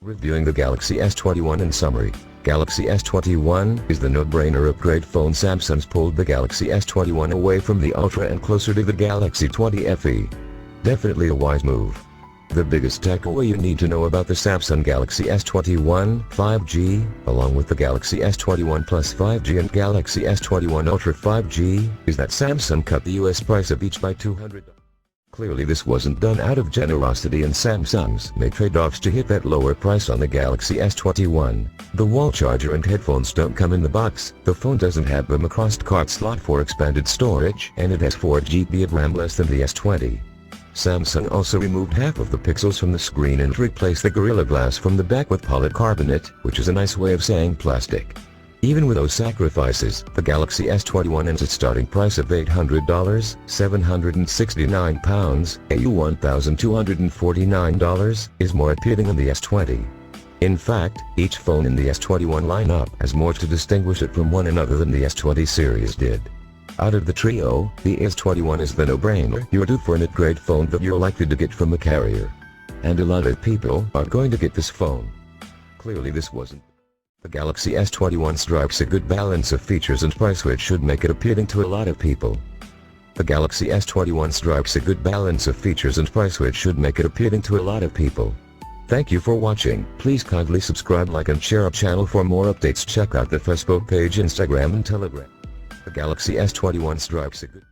Reviewing the Galaxy S21 in summary. Galaxy S21 is the no-brainer upgrade phone. Samsung's pulled the Galaxy S21 away from the Ultra and closer to the Galaxy S20 FE. Definitely a wise move. The biggest takeaway you need to know about the Samsung Galaxy S21 5G, along with the Galaxy S21 Plus 5G and Galaxy S21 Ultra 5G, is that Samsung cut the US price of each by $200. Clearly this wasn't done out of generosity, and Samsung's made trade-offs to hit that lower price on the Galaxy S21. The wall charger and headphones don't come in the box, the phone doesn't have a microSD slot for expanded storage, and it has 4GB of RAM, less than the S20. Samsung also removed half of the pixels from the screen and replaced the Gorilla Glass from the back with polycarbonate, which is a nice way of saying plastic. Even with those sacrifices, the Galaxy S21 ends its starting price of $800, £769, AU $1,249, is more appealing than the S20. In fact, each phone in the S21 lineup has more to distinguish it from one another than the S20 series did. Out of the trio, the S21 is the no-brainer. You're due for an upgrade phone that you're likely to get from a carrier. And a lot of people are going to get this phone. Clearly this wasn't. The Galaxy S21 strikes a good balance of features and price, which should make it appealing to a lot of people. The Galaxy S21 strikes a good balance of features and price, which should make it appealing to a lot of people. Thank you for watching. Please kindly subscribe, like and share our channel for more updates. Check out the Facebook page, Instagram and Telegram. The Galaxy S21 strikes a good